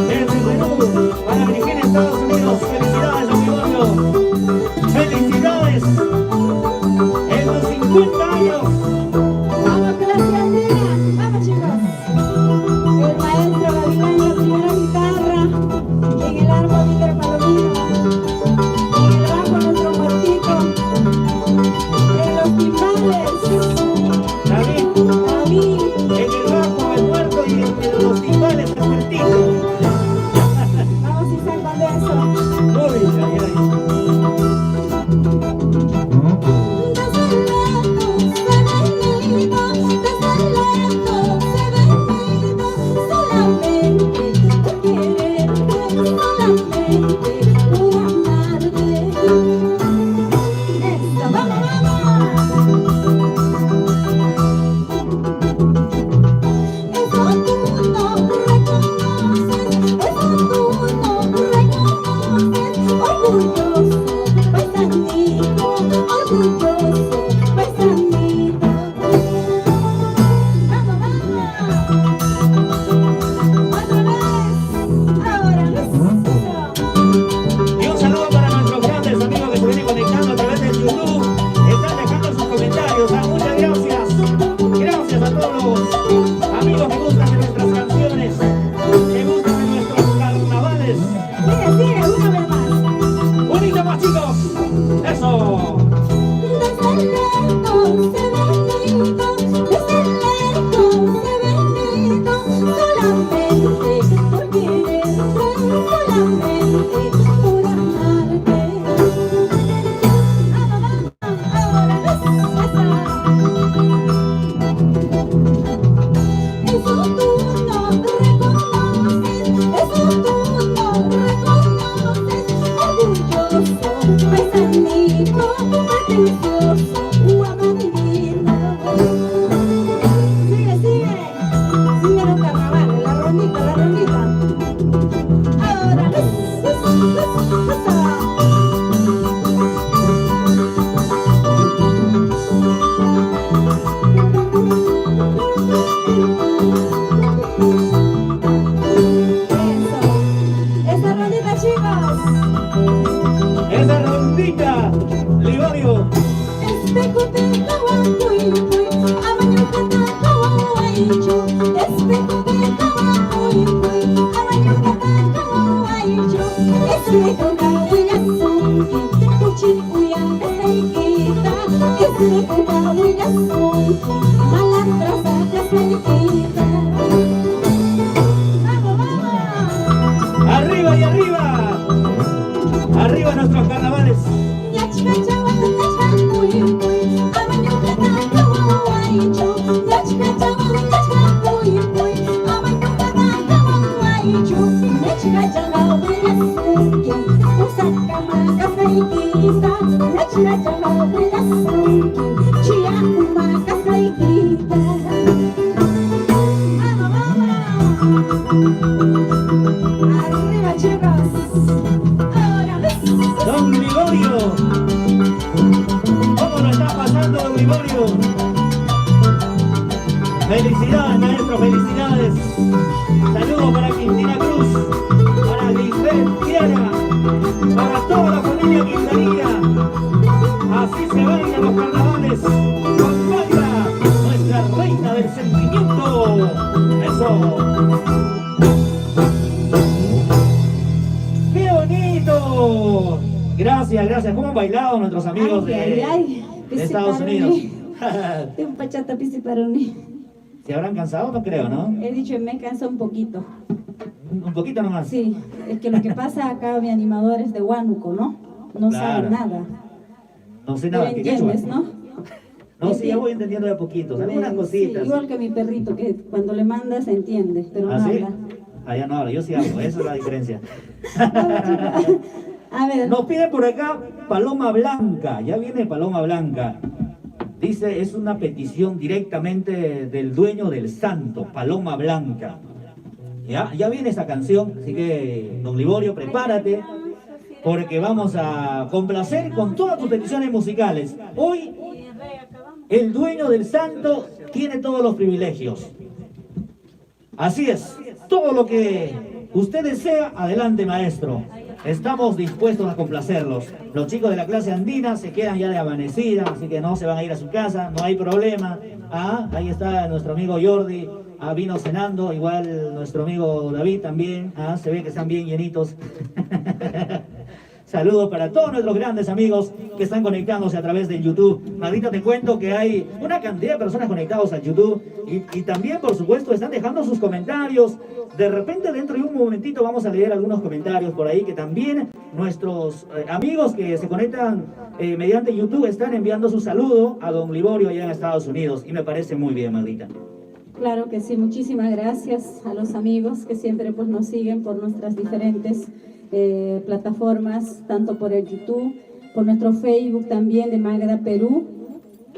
Desde Perú, para Virginia, Estados Unidos. Felicidades, amigo. Felicidades en los 50 años. Vamos con la ciudadela, vamos chicos. El maestro Gavilán, la primera guitarra, en el arco Víctor Palomino, en el bajo nuestro muertito, en los timbales, David, en el bajo, el muerto y en los timbales, el muertito. vamos y sacan de eso. Uy, ay, ay. Y un saludo para nuestros grandes amigos que se vienen conectando a través de YouTube. Están dejando sus comentarios. Muchas gracias. Gracias a todos los amigos que gustan de nuestras canciones, que gustan de nuestros carnavales. Sigue, una vez más. ¡Unito más, chicos! ¡Eso! Esa rondita, Liborio. Arriba y arriba. Arriba nuestros carnavales. Arriba chicos. Don Liborio. ¿Cómo lo está pasando, Don Liborio? Felicidades, maestro, felicidades. Saludos para Cristina Cruz, para Lisbeth Diana, para toda la familia Quintanilla. Así se bailan los carnavales con Magda, nuestra reina del sentimiento. Eso. ¡Qué bonito! Gracias, gracias. ¿Cómo han bailado nuestros amigos de Estados Unidos? De un pachata pisi para mí. ¿Se habrán cansado? No creo, ¿no? He dicho, me cansa un poquito. Un poquito nomás. Sí, es que lo que pasa acá, mi animador es de Huánuco, ¿no? No sabe Claro. nada. No sé ¿Tú nada. ¿Qué quechua? entiendes, no? No, sí, ya voy entendiendo de a poquitos. Algunas Sí, cositas. igual que mi perrito, que cuando le mandas entiende, pero ¿Ah, no sí? habla. Allá no habla, yo sí hablo, esa es la diferencia. A ver. Nos pide por acá Paloma Blanca, ya viene Paloma Blanca. Dice, es una petición directamente del dueño del santo, Paloma Blanca. Ya viene esa canción, así que, don Liborio, prepárate, porque vamos a complacer con todas tus peticiones musicales. Hoy, el dueño del santo tiene todos los privilegios. Así es, todo lo que usted desea, adelante, maestro. Estamos dispuestos a complacerlos. Los chicos de la clase andina se quedan ya de amanecida, así que no se van a ir a su casa, no hay problema. Ahí está nuestro amigo Jordi, vino cenando, igual nuestro amigo David también. Se ve que están bien llenitos. Saludos para todos nuestros grandes amigos que están conectándose a través del YouTube. Maldita, te cuento que hay una cantidad de personas conectadas al YouTube y también, por supuesto, están dejando sus comentarios. De repente, dentro de un momentito, vamos a leer algunos comentarios por ahí que también nuestros amigos que se conectan mediante YouTube están enviando su saludo a don Liborio allá en Estados Unidos. Y me parece muy bien, Maldita. Claro que sí, muchísimas gracias a los amigos que siempre pues nos siguen por nuestras diferentes plataformas, tanto por el YouTube, por nuestro Facebook también de Magda Perú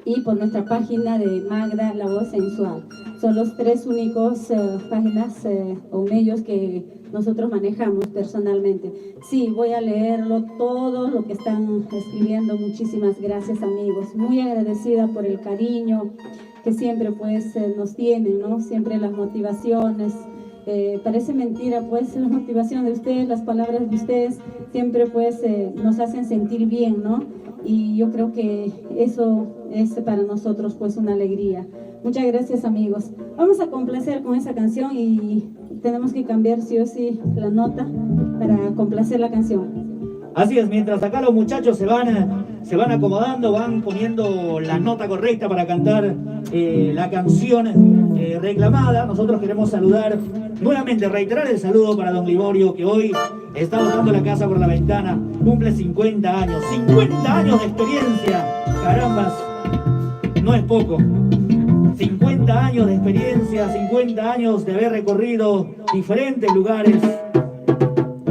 y por nuestra página de Magda La Voz Sensual. Son los tres únicos páginas o medios que nosotros manejamos personalmente. Sí, voy a leerlo todo lo que están escribiendo. Muchísimas gracias, amigos. Muy agradecida por el cariño que siempre pues nos tienen, ¿no? Siempre las motivaciones. Parece mentira, pues, la motivación de ustedes, las palabras de ustedes, siempre, pues, nos hacen sentir bien, ¿no? Y yo creo que eso es para nosotros, pues, una alegría. Muchas gracias, amigos. Vamos a complacer con esa canción y tenemos que cambiar, sí o sí, la nota para complacer la canción. Así es, mientras acá los muchachos se van acomodando, van poniendo la nota correcta para cantar la canción reclamada, nosotros queremos saludar, nuevamente reiterar el saludo para don Liborio, que hoy está botando la casa por la ventana, cumple 50 años, 50 años de experiencia, carambas, no es poco. 50 años de experiencia, 50 años de haber recorrido diferentes lugares, de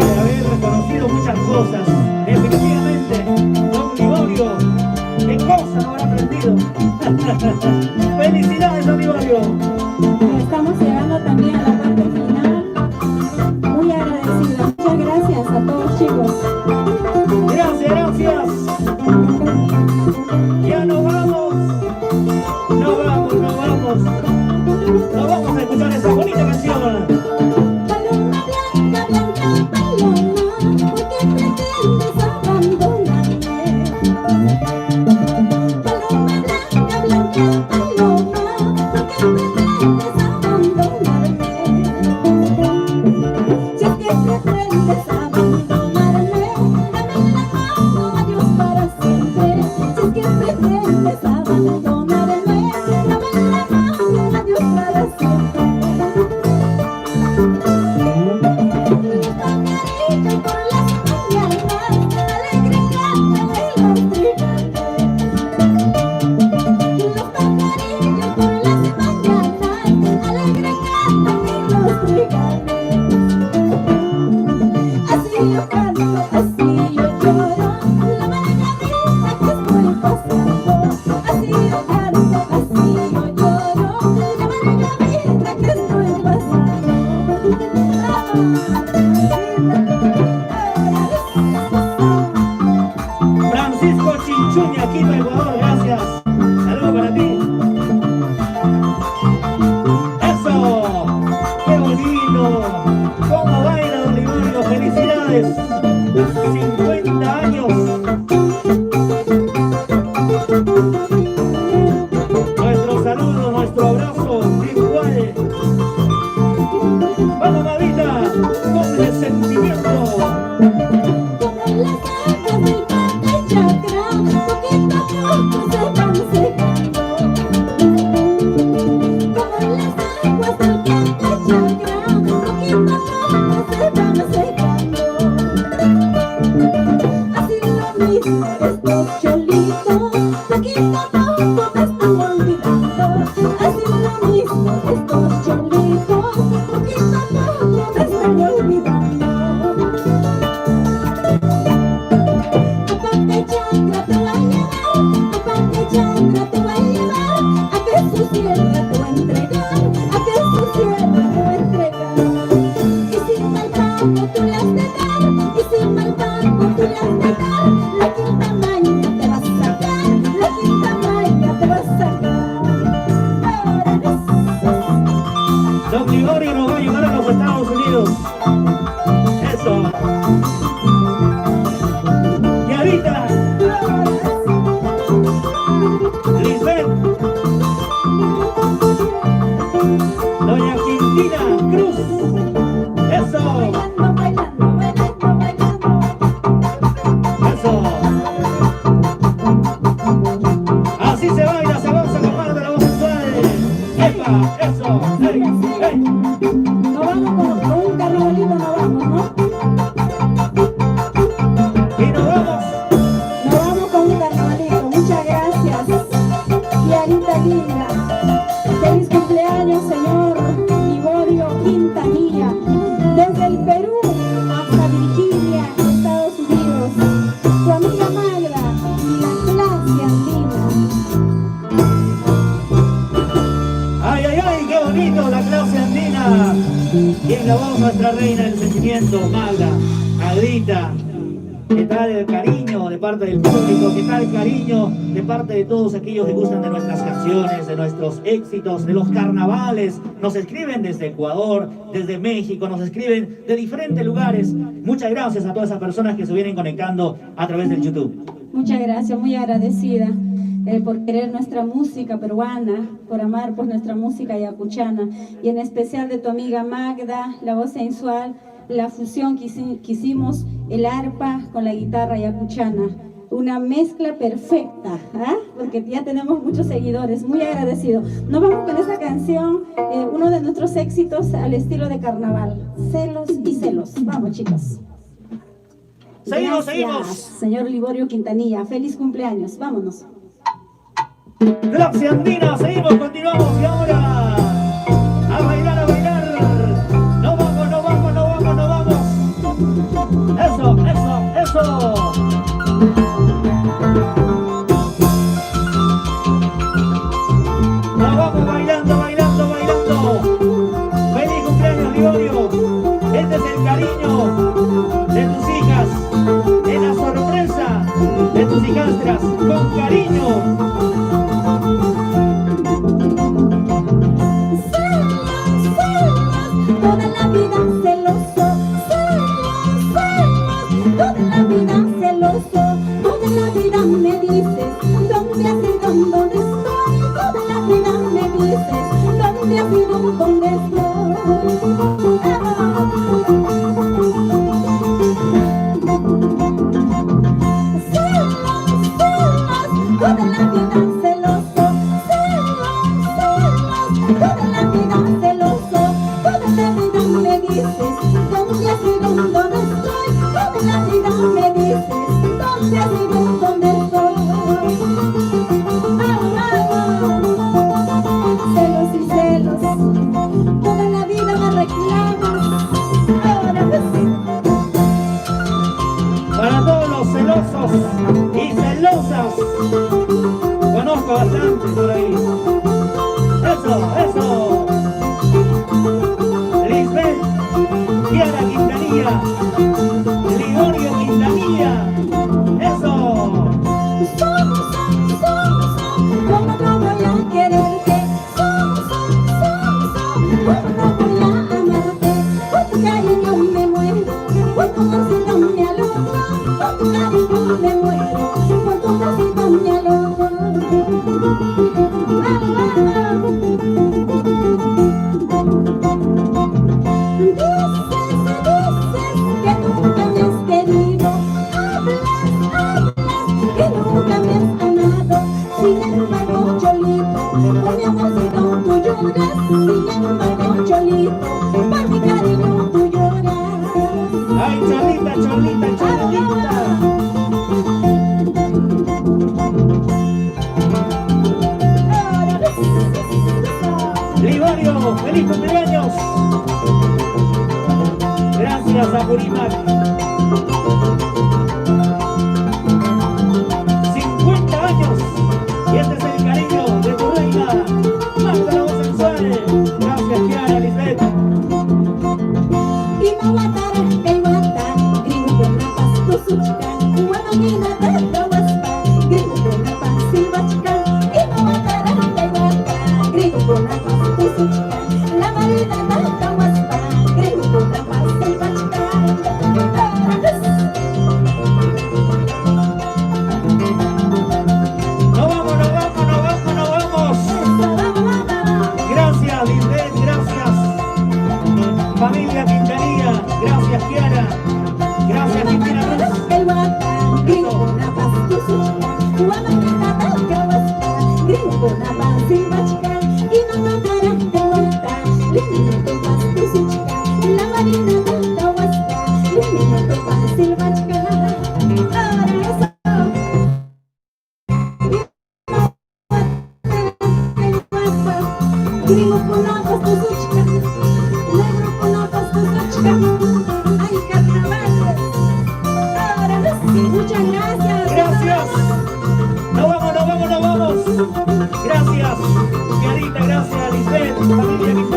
haber reconocido muchas cosas. Efectivamente, don Liborio, ¿qué cosa no habrá aprendido? ¡Felicidades, don Liborio! Estamos llegando también a la parte final. Muy agradecida. Muchas gracias a todos, chicos. Gracias, gracias. Ya nos vamos. Nos vamos, nos vamos. Nos vamos a escuchar esa bonita canción. Estos cholitos, poquito a poco me Y ahorita, Lisbeth, doña Quintina Cruz, eso, eso. Así se baila, se avanza con mano de la voz sensual. ¡Epa! ¡Eso! ¡Ey! ¡Ey! Nos vamos con un carnavalito, nos vamos, ¿no? Y nos vamos. Nos vamos con un carnavalito. Muchas gracias, Clarita linda. Feliz cumpleaños, señor Liborio Quintanilla. Desde el Perú hasta Virginia, Estados Unidos. Tu amiga Magda, la clase andina. ¡Ay, ay, ay! ¡Qué bonito! La clase andina. Y en la voz nuestra reina del sentimiento, Magda, Magdita. ¿Qué tal el cariño de parte del público? ¿Qué tal el cariño de parte de todos aquellos que gustan de nuestras canciones, de nuestros éxitos, de los carnavales? Nos escriben desde Ecuador, desde México, nos escriben de diferentes lugares. Muchas gracias a todas esas personas que se vienen conectando a través del YouTube. Muchas gracias, muy agradecida por querer nuestra música peruana, por amar pues nuestra música ayacuchana, y en especial de tu amiga Magda, la voz sensual, la fusión que hicimos, el arpa con la guitarra ayacuchana. Una mezcla perfecta, ¿ah? Porque ya tenemos muchos seguidores, muy agradecido. Nos vamos con esa canción, uno de nuestros éxitos al estilo de carnaval, Celos y Celos. Vamos, chicos. Seguimos, Gracias, seguimos. señor Liborio Quintanilla, feliz cumpleaños, vámonos. Clase andina, seguimos, continuamos y ahora a bailar, a bailar. No vamos, no vamos, no vamos, no vamos. Eso, eso, eso. Nos vamos bailando, bailando, bailando. Feliz cumpleaños, Liborio. Este es el cariño de tus hijas, de la sorpresa de tus hijastras, con cariño. Toda la vida celoso, toda la vida celoso, toda la vida me dices, ¿dónde has ido? ¿Dónde estoy? Toda la vida me dices, ¿dónde has ido? ¿Dónde estoy? Toda la vida celoso, toda la vida celoso, toda la vida me dices, ¿dónde has ido? ¿Dónde estoy? Toda la vida me dices, ¿dónde has ido? ¿Dónde estoy? Celos y celos, toda la vida me reclamas. Ahora Para todos los celosos y celosas, conozco bastante por ahí. Eso, eso. Lisbeth, Kiara Quintanilla, Liborio Quintanilla. Eso. ¿cómo no voy a quererte? ¿Cómo no voy a amarte? Con tu cariño me muero, con tu amorcito me alojo, con tu cariño me muero, con tu amorcito me alojo. Dices que nunca me has querido, hablas que nunca me has amado. Sin embargo, Cholito, por mi amorcito tú lloras. Sin embargo, Cholito, por mi cariño tú lloras. Ay, Cholita, Cholita, Cholita. Liborio, feliz cumpleaños. Gracias a Purimac. 50 años. Y este es el cariño de tu reina, Magda la voz sensual. Gracias, Kiara, Lisbeth. Y no matarás que mata, gringo, matas tus Muchas gracias. Gracias. Nos vamos, nos vamos, nos vamos. Gracias, Clarita, gracias, Lisbeth, familia.